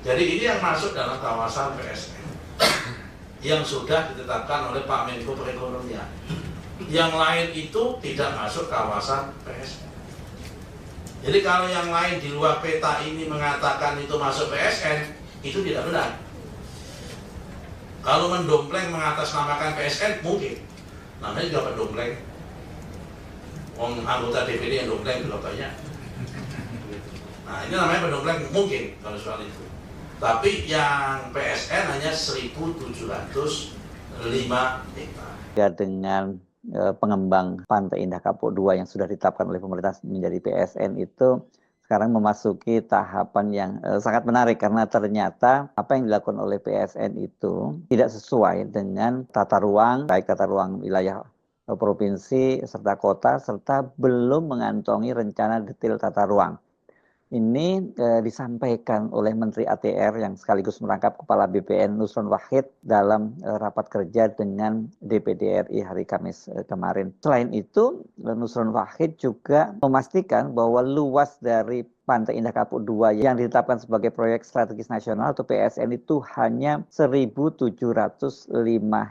Jadi ini yang masuk dalam kawasan PSN yang sudah ditetapkan oleh Pak Menko Perekonomian. Yang lain itu tidak masuk kawasan PSN. Jadi kalau yang lain di luar peta ini mengatakan itu masuk PSN, itu tidak benar. Kalau mendompleng mengatasnamakan PSN mungkin, namanya juga pendompleng. Anggota DPD yang dompleng juga banyak. Nah ini namanya pendompleng mungkin kalau soal itu. Tapi yang PSN hanya 1.705 hektar. Ya, dengan pengembang Pantai Indah Kapuk 2 yang sudah ditetapkan oleh pemerintah menjadi PSN itu sekarang memasuki tahapan yang sangat menarik, karena ternyata apa yang dilakukan oleh PSN itu tidak sesuai dengan tata ruang, baik tata ruang wilayah provinsi serta kota, serta belum mengantongi rencana detail tata ruang. Ini disampaikan oleh Menteri ATR yang sekaligus merangkap Kepala BPN Nusron Wahid dalam rapat kerja dengan DPD RI hari Kamis kemarin. Selain itu, Nusron Wahid juga memastikan bahwa luas dari Pantai Indah Kapuk 2 yang ditetapkan sebagai proyek strategis nasional atau PSN itu hanya 1.705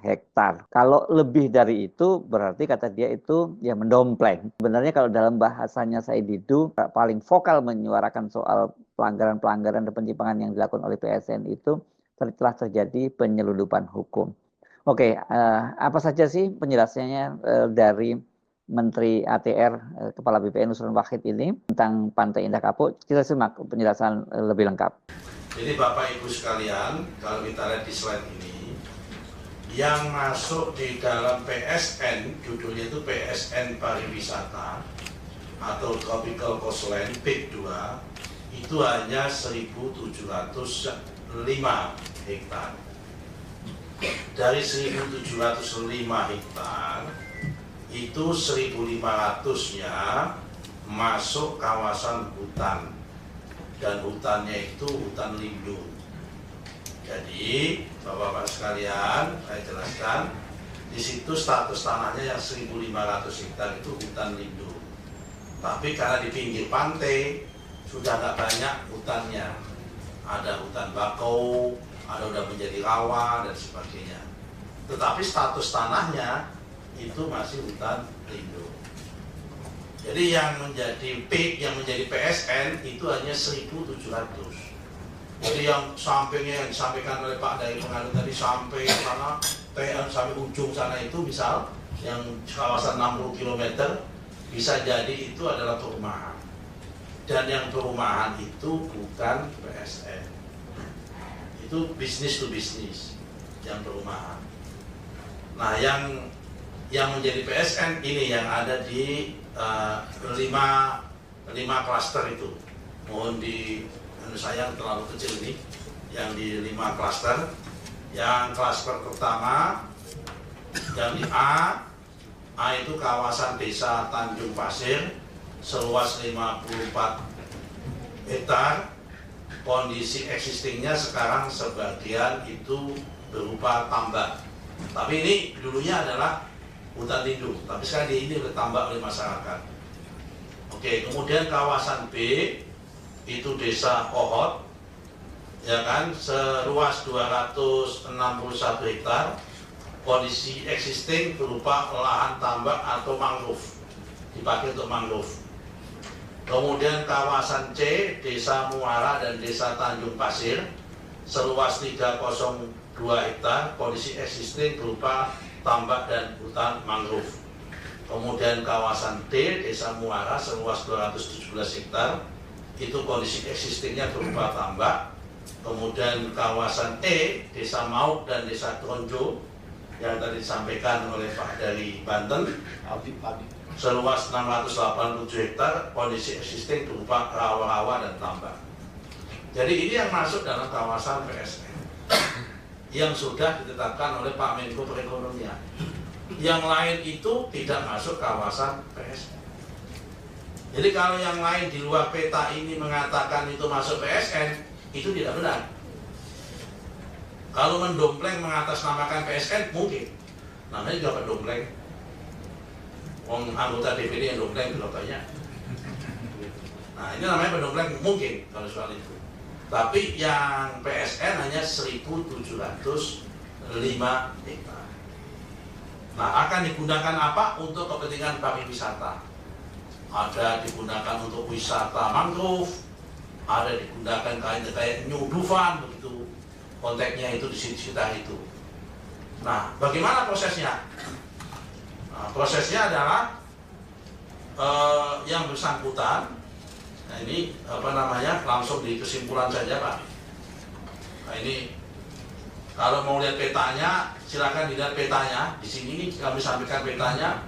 hektar. Kalau lebih dari itu berarti kata dia itu ya mendompleng. Sebenarnya kalau dalam bahasanya Said Didu paling vokal menyuarakan soal pelanggaran-pelanggaran dan penyimpangan yang dilakukan oleh PSN itu telah terjadi penyelundupan hukum. Oke, apa saja sih penjelasannya dari Menteri ATR Kepala BPN Nusron Wahid ini tentang Pantai Indah Kapuk? Kita simak penjelasan lebih lengkap. Jadi Bapak Ibu sekalian, kalau kita lihat di slide ini, yang masuk di dalam PSN, judulnya itu PSN Pariwisata atau Tropical Coastline PIK 2, itu hanya 1.705 hektar. Dari 1.705 hektar, itu 1.500-nya masuk kawasan hutan, dan hutannya itu hutan lindung. Jadi Bapak-bapak sekalian, saya jelaskan, di situ status tanahnya yang 1.500 hektar itu hutan lindung. Tapi karena di pinggir pantai sudah nggak banyak hutannya, ada hutan bakau, ada udah menjadi rawa dan sebagainya. Tetapi status tanahnya itu masih hutan lindung. Jadi yang menjadi PIK, yang menjadi PSN itu hanya 1.700. Jadi yang sampingnya yang disampaikan oleh Pak dari penganut tadi sampai sana, sampai ujung sana itu misal yang kawasan 60 km bisa jadi itu adalah perumahan. Dan yang perumahan itu bukan PSN. Itu bisnis to bisnis yang perumahan. Nah yang menjadi PSN ini yang ada di 5 klaster itu. Mohon saya terlalu kecil ini, yang di 5 klaster. Yang klaster pertama yang di A itu kawasan desa Tanjung Pasir seluas 54 hektar. Kondisi existingnya sekarang sebagian itu berupa tambak. Tapi ini dulunya adalah hutan lindung, tapi sekarang ini bertambah oleh masyarakat. Oke, kemudian kawasan B itu desa Ohot, ya kan, seluas 261 hektar. Kondisi existing berupa lahan tambak atau mangrove, dipakai untuk mangrove. Kemudian kawasan C, desa Muara dan desa Tanjung Pasir, seluas 302 hektar. Kondisi existing berupa tambak dan hutan mangrove. Kemudian kawasan D, desa Muara, seluas 217 hektar. Itu kondisi existingnya berupa tambak. Kemudian kawasan E, desa Mauk dan desa Tronjo, yang tadi disampaikan oleh Pak dari Banten, seluas 687 hektar. Kondisi existing berupa rawa-rawa dan tambak. Jadi ini yang masuk dalam kawasan PSN yang sudah ditetapkan oleh Pak Menko Perekonomian. Yang lain itu tidak masuk kawasan PSN. Jadi kalau yang lain di luar peta ini mengatakan itu masuk PSN, itu tidak benar. Kalau mendompleng mengatasnamakan PSN mungkin, namanya juga pendompleng. Anggota DPD yang dompleng juga banyak. Nah ini namanya pendompleng mungkin kalau soal itu. Tapi yang PSN hanya 1.705 hektar. Nah, akan digunakan apa? Untuk kepentingan pariwisata. Ada digunakan untuk wisata mangrove, ada digunakan kayak New Dufan begitu. Konteksnya itu di sekitar itu. Nah, bagaimana prosesnya? Nah, prosesnya adalah yang bersangkutan. Nah, ini langsung di kesimpulan saja, Pak. Nah, ini kalau mau lihat petanya, silakan dilihat petanya. Di sini kami sampaikan petanya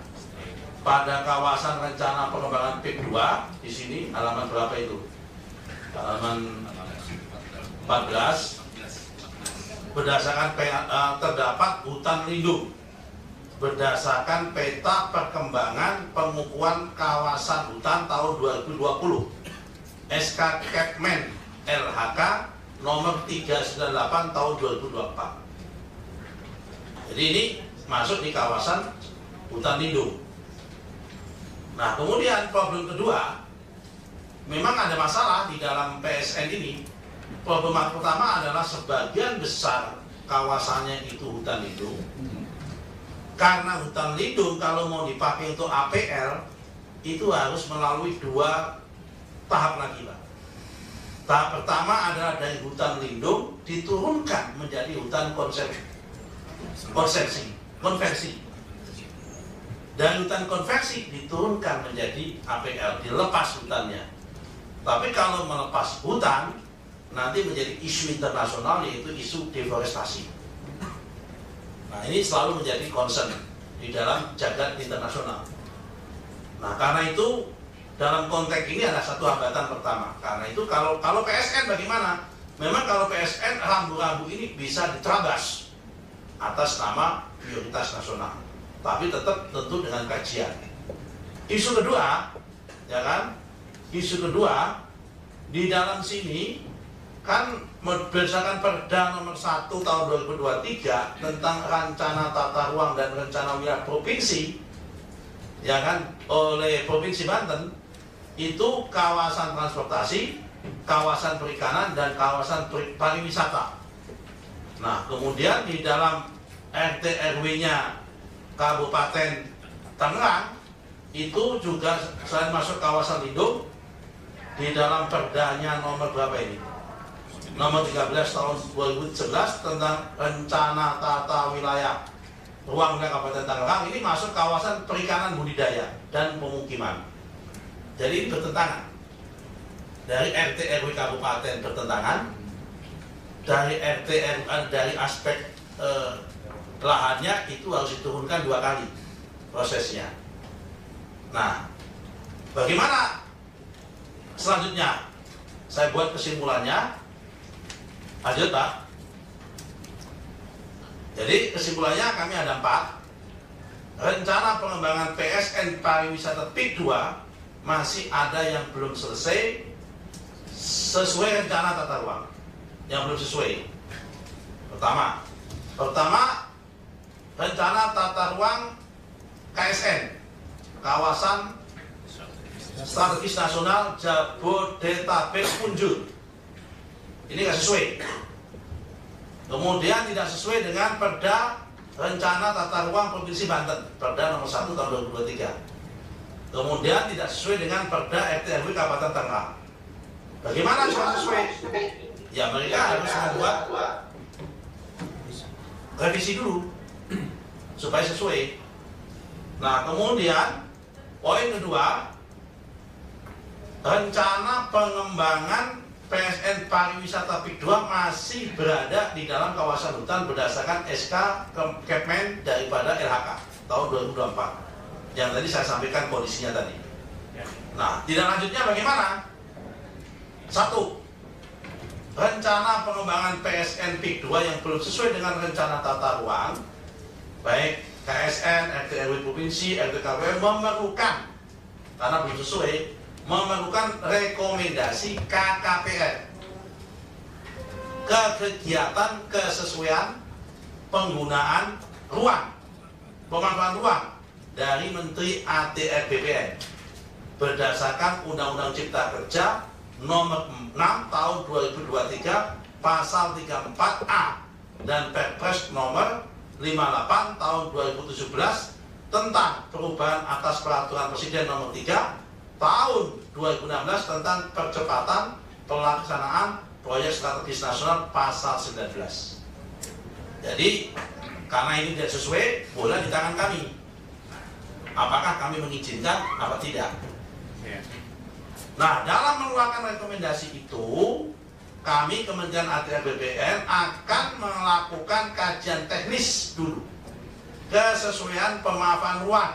pada kawasan rencana pengembangan PIK 2. Di sini halaman berapa itu? Halaman 14. Berdasarkan terdapat hutan lindung berdasarkan peta perkembangan pengukuhan kawasan hutan tahun 2020 SK Kepmen LHK nomor 398 tahun 2024. Jadi ini masuk di kawasan hutan lindung. Nah, kemudian problem kedua, memang ada masalah di dalam PSN ini. Problem pertama adalah sebagian besar kawasannya itu hutan lindung. Karena hutan lindung kalau mau dipakai untuk APL itu harus melalui 2 tahap lagi, Pak. Tahap pertama adalah dari hutan lindung diturunkan menjadi hutan konversi. Dan hutan konversi diturunkan menjadi APL, dilepas hutannya. Tapi kalau melepas hutan, nanti menjadi isu internasional, yaitu isu deforestasi. Nah, ini selalu menjadi concern di dalam jagat internasional. Nah, karena itu dalam konteks ini ada satu hambatan pertama. Karena itu kalau PSN bagaimana? Memang kalau PSN rambu-rambu ini bisa diterabas atas nama prioritas nasional, tapi tetap tentu dengan kajian. Isu kedua, ya kan? Isu kedua di dalam sini kan berdasarkan Perda nomor 1 tahun 2023 tentang rencana tata ruang dan rencana wilayah provinsi, ya kan, oleh Provinsi Banten, itu kawasan transportasi, kawasan perikanan, dan kawasan pariwisata. Nah, kemudian di dalam RT RW-nya Kabupaten Tangerang itu juga selain masuk kawasan lindung, di dalam perdanya nomor berapa ini? Nomor 13 tahun 2011 tentang rencana tata wilayah ruang wilayah Kabupaten Tangerang, ini masuk kawasan perikanan budidaya dan pemukiman. Jadi ini bertentangan. Dari RT RW Kabupaten bertentangan, dari RT RW dari aspek lahannya itu harus diturunkan 2 kali prosesnya. Nah, bagaimana selanjutnya? Saya buat kesimpulannya. Lanjut, Pak. Jadi kesimpulannya kami ada 4. Rencana pengembangan PSN pariwisata PIK 2 masih ada yang belum selesai sesuai rencana tata ruang, yang belum sesuai. Pertama, rencana tata ruang KSN, kawasan strategis nasional Jabodetabek Punjur, ini nggak sesuai. Kemudian tidak sesuai dengan Perda Rencana Tata Ruang Provinsi Banten, Perda nomor 1 tahun 2023. Kemudian tidak sesuai dengan Perda RT RW Kabupaten Tangerang. Bagaimana supaya sesuai? Ya, mereka harus membuat revisi dulu supaya sesuai. Nah, kemudian poin kedua, rencana pengembangan PSN pariwisata PIK 2 masih berada di dalam kawasan hutan berdasarkan SK Kepmen daripada LHK tahun 2024 yang tadi saya sampaikan kondisinya tadi. Nah, tidak lanjutnya bagaimana? 1. Rencana pengembangan PSN PIK 2 yang belum sesuai dengan rencana tata ruang, baik KSN, RT RW provinsi, RT KW memerlukan, karena belum sesuai, memerlukan rekomendasi KKPR ke kegiatan kesesuaian penggunaan ruang, pemanfaatan ruang dari Menteri ATR BPN berdasarkan Undang-Undang Cipta Kerja nomor 6 tahun 2023 pasal 34A dan Perpres nomor 58 tahun 2017 tentang perubahan atas peraturan Presiden nomor 3 tahun 2016 tentang percepatan pelaksanaan proyek strategis nasional pasal 19. Jadi karena ini tidak sesuai, bola di tangan kami. Apakah kami mengizinkan apa tidak? Nah, dalam mengeluarkan rekomendasi itu, kami Kementerian ATR BPN akan melakukan kajian teknis dulu kesesuaian pemaafan ruang.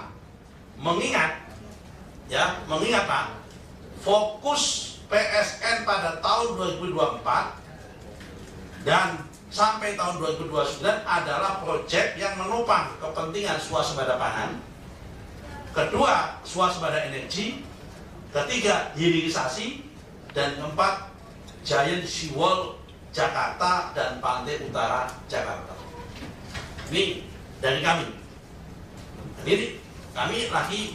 Mengingat Pak, fokus PSN pada tahun 2024 dan sampai tahun 2029 adalah proyek yang menopang kepentingan swasembada pangan, kedua swasembada energi, ketiga hilirisasi, dan keempat Giant Seawall Jakarta dan Pantai Utara Jakarta. Ini dari kami. Jadi kami lagi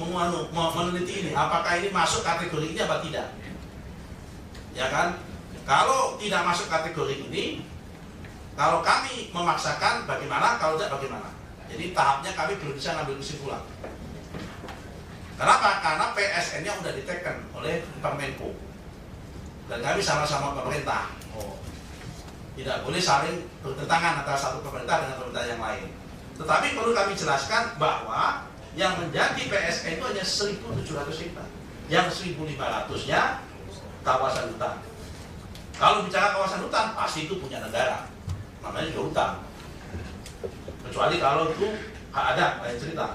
meneliti ini, apakah ini masuk kategori ini apa tidak? Ya kan? Kalau tidak masuk kategori ini, kalau kami memaksakan bagaimana, kalau tidak bagaimana. Jadi tahapnya kami belum bisa ngambil kesimpulan. Kenapa? Karena PSN-nya sudah diteken oleh Menko. Dan kami sama-sama pemerintah. Tidak boleh saling bertentangan antara satu pemerintah dengan pemerintah yang lain. Tetapi perlu kami jelaskan bahwa yang menjadi PSN itu hanya 1.700 hektar. Yang 1.500-nya kawasan hutan. Kalau bicara kawasan hutan, pasti itu punya negara. Namanya juga hutan. Kecuali kalau itu hak adat, lain cerita.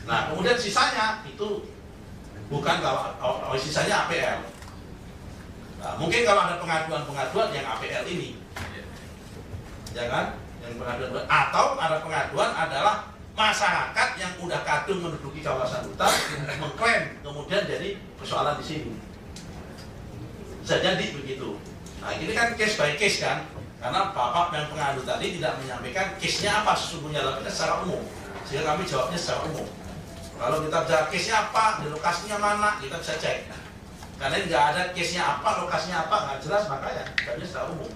Nah, kemudian sisanya itu bukan sisanya APL. Nah, mungkin kalau ada pengaduan yang APL ini, ya kan? Yang pengaduan atau ada pengaduan adalah masyarakat yang udah kadung menduduki kawasan hutan mengklaim, kemudian jadi persoalan di sini. Bisa jadi begitu. Nah, ini kan case by case kan? Karena Bapak yang pengadu tadi tidak menyampaikan case-nya apa sesungguhnya, tapi secara umum. Sehingga kami jawabnya secara umum. Kalau kita bicara case-nya apa, di lokasinya mana, kita bisa cek. Karena nggak ada case-nya apa, lokasinya apa, nggak jelas, makanya jawabnya secara umum.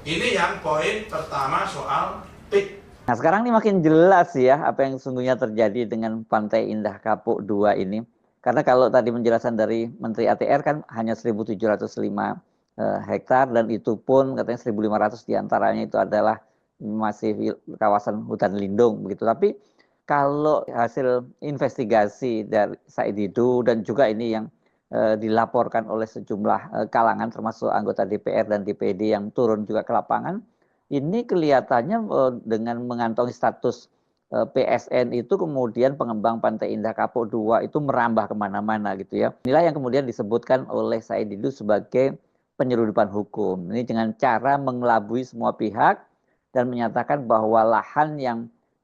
Ini yang poin pertama soal PIK. Nah, sekarang ini makin jelas ya apa yang sesungguhnya terjadi dengan Pantai Indah Kapuk 2 ini. Karena kalau tadi penjelasan dari Menteri ATR kan hanya 1.705 hektar dan itu pun katanya 1.500 diantaranya itu adalah masih kawasan hutan lindung begitu. Tapi kalau hasil investigasi dari Said Didu dan juga ini yang dilaporkan oleh sejumlah kalangan termasuk anggota DPR dan DPD yang turun juga ke lapangan, ini kelihatannya dengan mengantongi status PSN itu kemudian pengembang Pantai Indah Kapuk 2 itu merambah kemana-mana gitu ya. Inilah yang kemudian disebutkan oleh Said Didu sebagai penyelundupan hukum. Ini dengan cara mengelabui semua pihak dan menyatakan bahwa lahan yang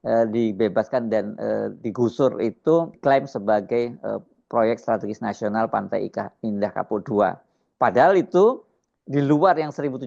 dibebaskan dan digusur itu klaim sebagai proyek strategis nasional Pantai Indah Kapuk 2. Padahal itu di luar yang 1.705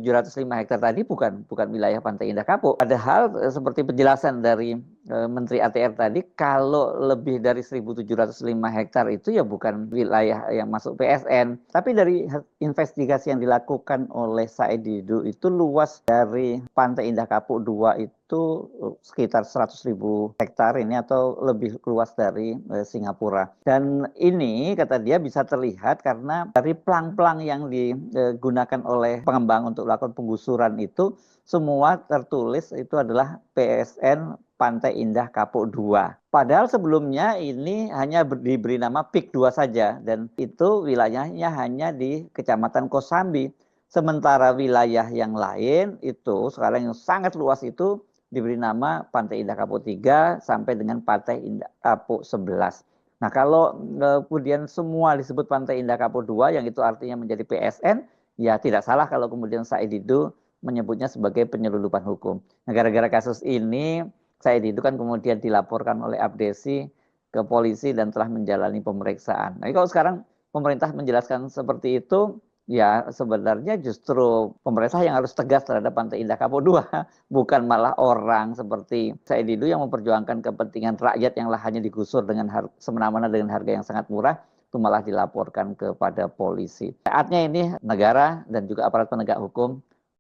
hektar tadi bukan wilayah Pantai Indah Kapuk. Padahal seperti penjelasan dari Menteri ATR tadi, kalau lebih dari 1.705 hektar itu ya bukan wilayah yang masuk PSN. Tapi dari investigasi yang dilakukan oleh Said Didu itu luas dari Pantai Indah Kapuk 2 itu sekitar 100.000 hektar ini atau lebih luas dari Singapura. Dan ini kata dia bisa terlihat karena dari plang-plang yang digunakan oleh pengembang untuk melakukan penggusuran itu semua tertulis itu adalah PSN Pantai Indah Kapuk 2. Padahal sebelumnya ini hanya diberi nama PIK 2 saja dan itu wilayahnya hanya di Kecamatan Kosambi. Sementara wilayah yang lain itu sekarang yang sangat luas itu diberi nama Pantai Indah Kapuk 3 sampai dengan Pantai Indah Kapuk 11. Nah, kalau kemudian semua disebut Pantai Indah Kapuk 2 yang itu artinya menjadi PSN, ya tidak salah kalau kemudian Said Didu menyebutnya sebagai penyelundupan hukum. Nah, gara-gara kasus ini Said Didu kan kemudian dilaporkan oleh Abdesi ke polisi dan telah menjalani pemeriksaan. Nah, kalau sekarang pemerintah menjelaskan seperti itu, ya sebenarnya justru pemerintah yang harus tegas terhadap Pantai Indah Kapuk 2, bukan malah orang seperti Said Didu yang memperjuangkan kepentingan rakyat yang lahannya digusur dengan semena-mena dengan harga yang sangat murah, itu malah dilaporkan kepada polisi. Saatnya ini negara dan juga aparat penegak hukum